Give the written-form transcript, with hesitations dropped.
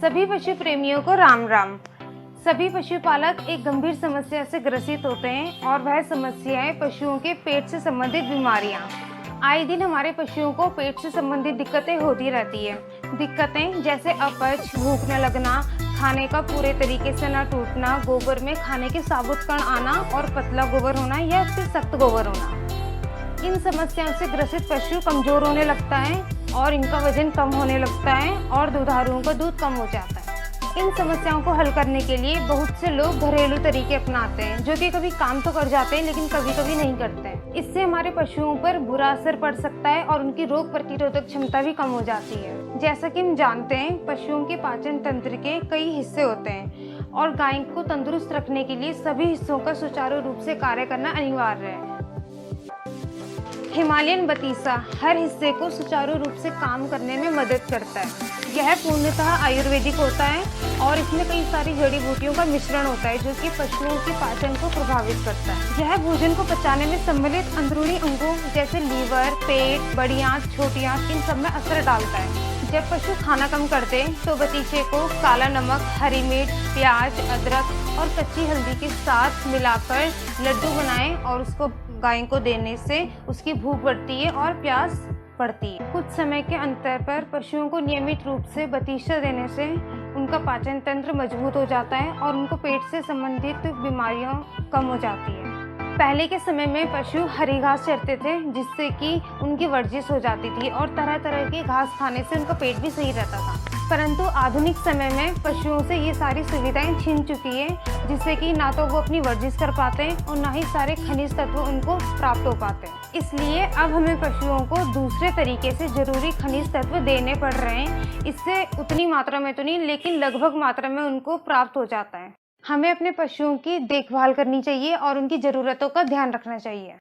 सभी पशु प्रेमियों को राम राम। सभी पशुपालक एक गंभीर समस्या से ग्रसित होते हैं और वह समस्या है पशुओं के पेट से संबंधित बीमारियां। आए दिन हमारे पशुओं को पेट से संबंधित दिक्कतें होती रहती है। दिक्कतें जैसे अपच, भूख न लगना, खाने का पूरे तरीके से न टूटना, गोबर में खाने के साबुत कण आना और पतला गोबर होना या फिर सख्त गोबर होना। इन समस्याओं से ग्रसित पशु कमजोर होने लगता है और इनका वजन कम होने लगता है और दुधारुओं का दूध कम हो जाता है। इन समस्याओं को हल करने के लिए बहुत से लोग घरेलू तरीके अपनाते हैं, जो कि कभी काम तो कर जाते हैं लेकिन कभी कभी नहीं करते हैं। इससे हमारे पशुओं पर बुरा असर पड़ सकता है और उनकी रोग प्रतिरोधक क्षमता भी कम हो जाती है। जैसा कि हम जानते हैं, पशुओं के पाचन तंत्र के कई हिस्से होते हैं और गाय को तंदुरुस्त रखने के लिए सभी हिस्सों का सुचारू रूप से कार्य करना अनिवार्य है। हिमालयन बतीसा हर हिस्से को सुचारू रूप से काम करने में मदद करता है। यह पूर्णतः आयुर्वेदिक होता है और इसमें कई सारी जड़ी बूटियों का मिश्रण होता है, जो कि पशुओं के पाचन को प्रभावित करता है। यह भोजन को पचाने में सम्मिलित अंदरूनी अंगों जैसे लीवर, पेट, बड़ी आंत, छोटी आंत, इन सब में असर डालता है। जब पशु खाना कम करते हैं तो बतीसे को काला नमक, हरी मिर्च, प्याज, अदरक और कच्ची हल्दी के साथ मिलाकर लड्डू बनाएं और उसको गाय को देने से उसकी भूख बढ़ती है और प्यास बढ़ती है। कुछ समय के अंतर पर पशुओं को नियमित रूप से बतीसा देने से उनका पाचन तंत्र मजबूत हो जाता है और उनको पेट से संबंधित बीमारियां कम हो जाती है। पहले के समय में पशु हरी घास चरते थे, जिससे कि उनकी वर्जिश हो जाती थी और तरह तरह के घास खाने से उनका पेट भी सही रहता था। परंतु आधुनिक समय में पशुओं से ये सारी सुविधाएं छिन चुकी है, जिससे कि ना तो वो अपनी वर्जिश कर पाते हैं और ना ही सारे खनिज तत्व उनको प्राप्त हो पाते हैं। इसलिए अब हमें पशुओं को दूसरे तरीके से जरूरी खनिज तत्व देने पड़ रहे हैं। इससे उतनी मात्रा में तो नहीं, लेकिन लगभग मात्रा में उनको प्राप्त हो जाता है। हमें अपने पशुओं की देखभाल करनी चाहिए और उनकी ज़रूरतों का ध्यान रखना चाहिए।